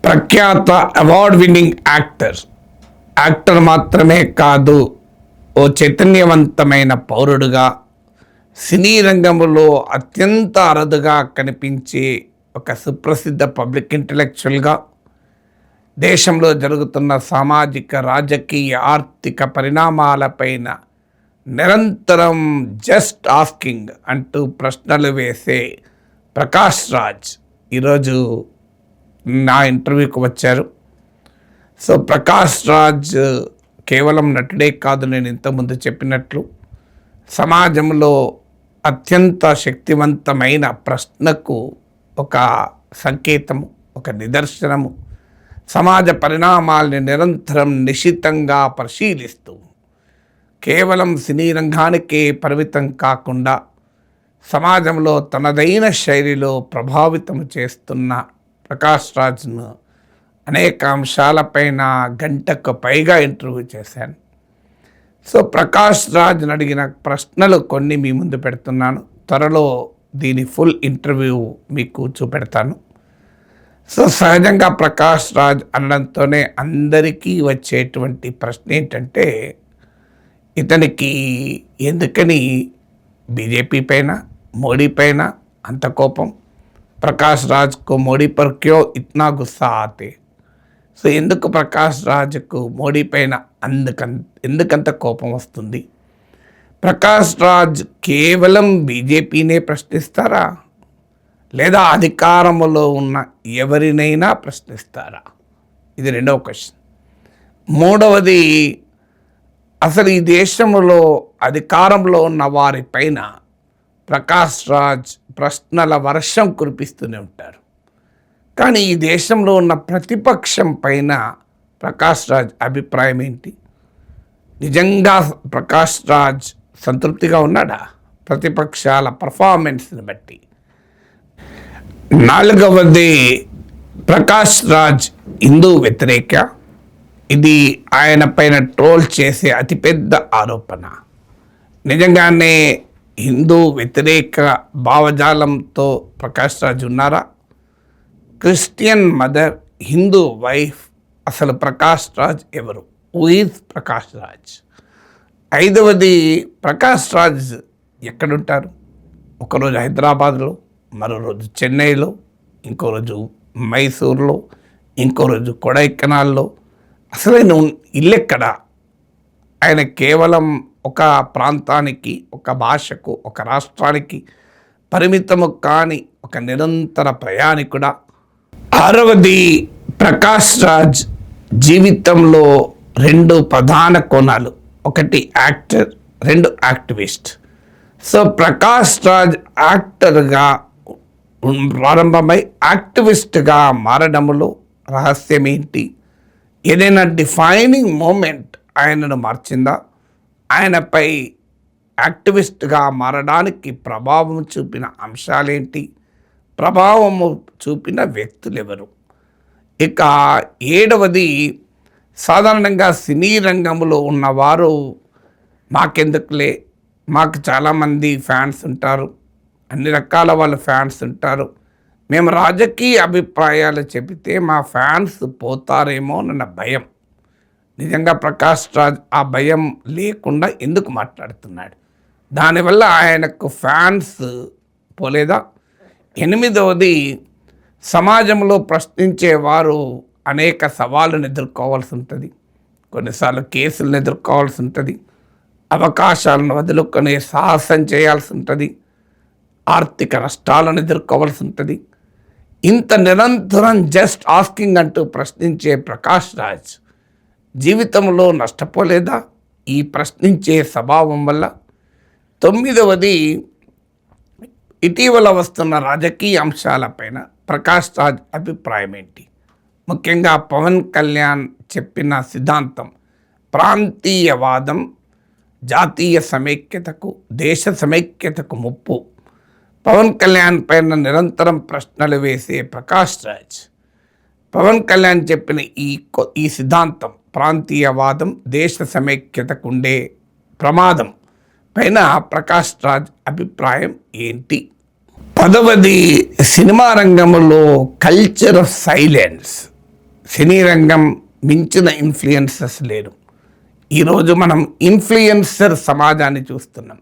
ప్రఖ్యాత award winning actor మాత్రమే కాదు, ఓ చైతన్యవంతమైన పౌరుడుగా, సినీ రంగంలో అత్యంత అరుదుగా కనిపించే ఒక సుప్రసిద్ధ పబ్లిక్ ఇంటలెక్చువల్గా, దేశంలో జరుగుతున్న సామాజిక, రాజకీయ, ఆర్థిక పరిణామాలపైన నిరంతరం జస్ట్ ఆస్కింగ్ అంటూ ప్రశ్నలు వేసే ప్రకాష్ రాజ్ ఈరోజు నా ఇంటర్వ్యూకి వచ్చారు. సో ప్రకాష్ రాజ్ కేవలం నటుడే కాదు, నేను ఇంతకుముందు చెప్పినట్లు సమాజంలో అత్యంత శక్తివంతమైన ప్రశ్నకు ఒక సంకేతము, ఒక నిదర్శనము. సమాజ పరిణామాల్ని నిరంతరం నిశితంగా పరిశీలిస్తూ కేవలం సినీ రంగానికే పరిమితం కాకుండా సమాజంలో తనదైన శైలిలో ప్రభావితం చేస్తున్న ప్రకాష్ రాజ్ను అనేక అంశాలపైన గంటకు పైగా ఇంటర్వ్యూ చేశాను. సో ప్రకాష్ రాజ్ని అడిగిన ప్రశ్నలు కొన్ని మీ ముందు పెడుతున్నాను. త్వరలో దీని ఫుల్ ఇంటర్వ్యూ మీకు చూపెడతాను. సో సహజంగా ప్రకాష్ రాజ్ అనడంతోనే అందరికీ వచ్చేటువంటి ప్రశ్న ఏంటంటే, ఇతనికి ఎందుకని బీజేపీ పైన, మోడీ పైన అంత కోపం? ప్రకాష్ రాజ్కు మోడీ పర్ క్యో ఇత్నా గుస్సా ఆతే? సో ఎందుకు ప్రకాష్ రాజ్కు మోడీ పైన ఎందుకంత కోపం వస్తుంది? ప్రకాష్ రాజ్ కేవలం బీజేపీనే ప్రశ్నిస్తారా, లేదా అధికారంలో ఉన్న ఎవరినైనా ప్రశ్నిస్తారా? ఇది రెండవ క్వశ్చన్. మూడవది, అసలు ఈ దేశంలో అధికారంలో ఉన్న వారిపైన ప్రకాష్ రాజ్ ప్రశ్నల వర్షం కురిపిస్తూనే ఉంటారు. కానీ ఈ దేశంలో ఉన్న ప్రతిపక్షం పైన ప్రకాష్ రాజ్ అభిప్రాయం ఏంటి? నిజంగా ప్రకాష్ రాజ్ సంతృప్తిగా ఉన్నాడా ప్రతిపక్షాల పర్ఫార్మెన్స్ని బట్టి? నాలుగవది, ప్రకాష్ రాజ్ హిందూ వ్యతిరేక. ఇది ఆయన పైన ట్రోల్ చేసే అతిపెద్ద ఆరోపణ. నిజంగానే హిందూ వ్యతిరేక భావజాలంతో ప్రకాష్ రాజ్ ఉన్నారా? క్రిస్టియన్ మదర్, హిందూ వైఫ్, అసలు ప్రకాష్ రాజ్ ఎవరు? Who is Prakash Raj? ఐదవది, ప్రకాష్ రాజ్ ఎక్కడుంటారు? ఒకరోజు హైదరాబాద్లో, మరో రోజు చెన్నైలో, ఇంకో రోజు మైసూర్లో, ఇంకో రోజు కొడైకెనాల్లో. అసలైన ఇల్లెక్కడ? ఆయన కేవలం ఒక ప్రాంతానికి, ఒక భాషకు, ఒక రాష్ట్రానికి పరిమితము కాని ఒక నిరంతర ప్రయాణికుడా? ఆరవది, ప్రకాష్ రాజ్ జీవితంలో రెండు ప్రధాన కోణాలు. ఒకటి యాక్టర్, రెండు యాక్టివిస్ట్. సో ప్రకాష్ రాజ్ యాక్టర్గా ప్రారంభమై యాక్టివిస్ట్గా మారడంలో రహస్యం ఏంటి? ఏదైనా డిఫైనింగ్ మూమెంట్ ఆయనను మార్చిందా? ఆయనపై యాక్టివిస్ట్గా మారడానికి ప్రభావం చూపిన అంశాలేంటి? ప్రభావము చూపిన వ్యక్తులు ఎవరు? ఇక ఏడవది, సాధారణంగా సినీ రంగంలో ఉన్నవారు మాకెందుకులే, మాకు చాలామంది ఫ్యాన్స్ ఉంటారు, అన్ని రకాల వాళ్ళ ఫ్యాన్స్ ఉంటారు, మేము రాజకీయ అభిప్రాయాలు చెబితే మా ఫ్యాన్స్ పోతారేమో అన్న భయం. నిజంగా ప్రకాష్ రాజ్ ఆ భయం లేకుండా ఎందుకు మాట్లాడుతున్నాడు? దానివల్ల ఆయనకు ఫ్యాన్స్ పోలేదా? ఎనిమిదవది, సమాజంలో ప్రశ్నించేవారు అనేక సవాళ్ళను ఎదుర్కోవాల్సి ఉంటుంది, కొన్నిసార్లు కేసులను ఎదుర్కోవాల్సి ఉంటుంది, అవకాశాలను వదులుకొని సాహసం చేయాల్సి ఉంటుంది, ఆర్థిక నష్టాలను ఎదుర్కోవాల్సి ఉంటుంది. ఇంత నిరంతరం జస్ట్ ఆస్కింగ్ అంటూ ప్రశ్నించే ప్రకాష్ రాజ్ జీవితంలో నష్టపోలేదా ఈ ప్రశ్నించే స్వభావం వల్ల? తొమ్మిదవది, ఇటీవల వస్తున్న రాజకీయ అంశాలపైన ప్రకాష్ రాజ్ అభిప్రాయం ఏంటి? ముఖ్యంగా పవన్ కళ్యాణ్ చెప్పిన సిద్ధాంతం ప్రాంతీయవాదం జాతీయ సమైక్యతకు, దేశ సమైక్యతకు ముప్పు. పవన్ కళ్యాణ్ పైన నిరంతరం ప్రశ్నలు వేసే ప్రకాష్ రాజ్ పవన్ కళ్యాణ్ చెప్పిన ఈ సిద్ధాంతం ప్రాంతీయవాదం, దేశ సమైక్యతకు ఉండే ప్రమాదం పైన ప్రకాష్ రాజ్ అభిప్రాయం ఏంటి? 10వది, సినిమా రంగంలో కల్చర్ ఆఫ్ సైలెన్స్ సినీ రంగం మించిన ఇన్ఫ్లుయెన్సర్స్ లేరు. ఈరోజు మనం ఇన్ఫ్లుయెన్సర్ సమాజాన్ని చూస్తున్నాం.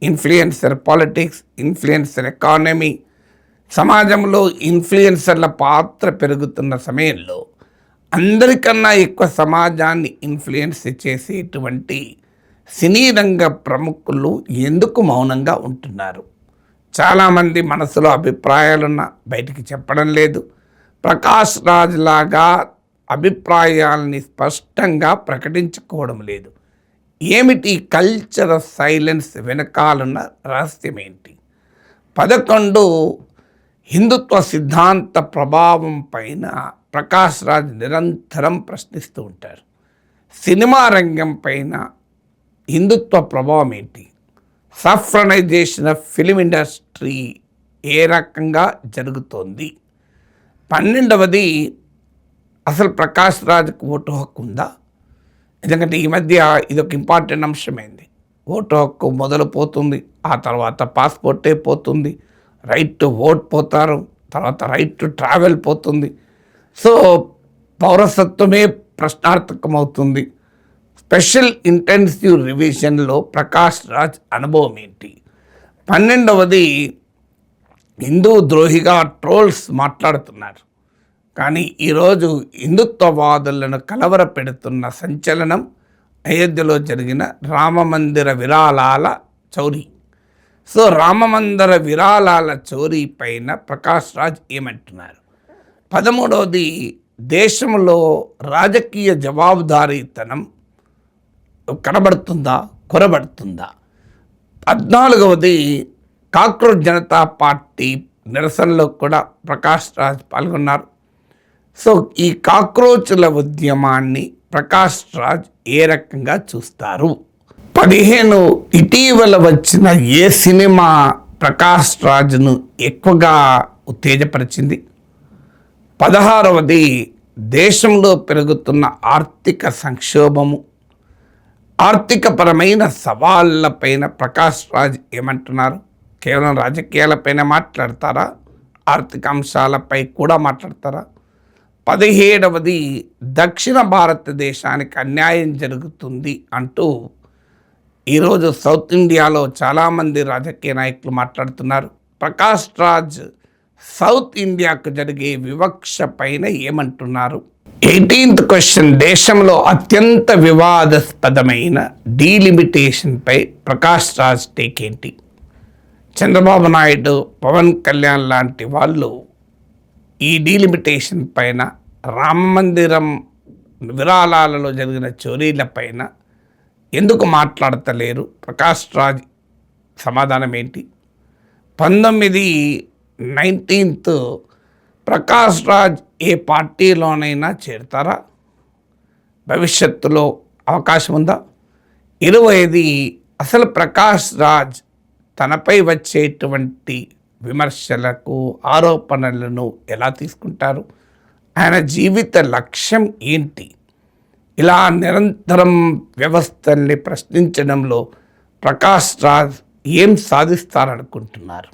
ఇన్ఫ్లుయెన్సర్ పాలిటిక్స్, ఇన్ఫ్లుయెన్సర్ ఎకానమీ, సమాజంలో ఇన్ఫ్లుయెన్సర్ల పాత్ర పెరుగుతున్న సమయంలో అందరికన్నా ఎక్కువ సమాజాన్ని ఇన్ఫ్లుయెన్స్ చేసేటువంటి సినీ రంగ ప్రముఖులు ఎందుకు మౌనంగా ఉంటున్నారు? చాలామంది మనసులో అభిప్రాయాలున్న బయటికి చెప్పడం లేదు. ప్రకాష్ రాజ్ లాగా అభిప్రాయాలని స్పష్టంగా ప్రకటించుకోవడం లేదు. ఏమిటి కల్చర్ సైలెన్స్ వెనకాలన్న రహస్యం ఏంటి? 11 హిందుత్వ సిద్ధాంత ప్రభావం పైన ప్రకాష్ రాజ్ నిరంతరం ప్రశ్నిస్తూ ఉంటారు. సినిమా రంగం పైన హిందుత్వ ప్రభావం ఏంటి? సఫ్రనైజేషన్ ఆఫ్ ఫిలిం ఇండస్ట్రీ ఏ రకంగా జరుగుతోంది? 12వది, అసలు ప్రకాష్ రాజ్కి ఓటు హక్కు ఉందా? ఎందుకంటే ఈ మధ్య ఇదొక ఇంపార్టెంట్ అంశమైంది. ఓటు హక్కు మొదలు పోతుంది, ఆ తర్వాత పాస్పోర్టే పోతుంది, రైట్ టు ఓట్ పోతారు, తర్వాత రైట్ టు ట్రావెల్ పోతుంది. సో పౌరసత్వమే ప్రశ్నార్థకమవుతుంది. స్పెషల్ ఇంటెన్సివ్ రివిజన్లో ప్రకాష్ రాజ్ అనుభవం ఏంటి? 12వది, హిందూ ద్రోహిగా ట్రోల్స్ మాట్లాడుతున్నారు. కానీ ఈరోజు హిందుత్వవాదులను కలవర పెడుతున్న సంచలనం అయోధ్యలో జరిగిన రామమందిర విరాళాల చౌరీ. సో రామమందిర విరాళాల చౌరీ పైన ప్రకాష్ రాజ్ ఏమంటున్నారు? 13వది, దేశంలో రాజకీయ జవాబుదారీతనం కనబడుతుందా, కొరబడుతుందా? 14వది, కాక్రోచ్ జనతా పార్టీ నిరసనలో కూడా ప్రకాష్ రాజ్ పాల్గొన్నారు. సో ఈ కాక్రోచ్ల ఉద్యమాన్ని ప్రకాష్ రాజ్ ఏ రకంగా చూస్తారు? 15, ఇటీవల వచ్చిన ఏ సినిమా ప్రకాష్ రాజ్ను ఎక్కువగా ఉత్తేజపరిచింది? 16వది, దేశంలో పెరుగుతున్న ఆర్థిక సంక్షోభము, ఆర్థికపరమైన సవాళ్ళపైన ప్రకాష్ రాజ్ ఏమంటున్నారు? కేవలం రాజకీయాలపైన మాట్లాడతారా? ఆర్థిక అంశాలపై కూడా మాట్లాడతారా? 17వది, దక్షిణ భారతదేశానికి అన్యాయం జరుగుతుంది అంటూ ఈరోజు సౌత్ ఇండియాలో చాలామంది రాజకీయ నాయకులు మాట్లాడుతున్నారు. ప్రకాష్ రాజ్ సౌత్ ఇండియాకు జరిగే వివక్ష పైన ఏమంటున్నారు? 18th క్వశ్చన్, దేశంలో అత్యంత వివాదాస్పదమైన డీలిమిటేషన్పై ప్రకాష్ రాజ్ టేక్ ఏంటి? చంద్రబాబు నాయుడు, పవన్ కళ్యాణ్ లాంటి వాళ్ళు ఈ డీలిమిటేషన్ పైన, రామమందిరం విరాళాలలో జరిగిన చోరీల పైన ఎందుకు మాట్లాడతలేరు? ప్రకాష్ రాజ్ సమాధానం ఏంటి? 19th, ప్రకాష్ రాజ్ ఏ పార్టీలోనైనా చేరుతారా? భవిష్యత్తులో అవకాశం ఉందా? 20, అసలు ప్రకాష్ రాజ్ తనపై వచ్చేటువంటి విమర్శలకు, ఆరోపణలను ఎలా తీసుకుంటారు? ఆయన జీవిత లక్ష్యం ఏంటి? ఇలా నిరంతరం వ్యవస్థల్ని ప్రశ్నించడంలో ప్రకాష్ రాజ్ ఏం సాధిస్తారనుకుంటున్నారు?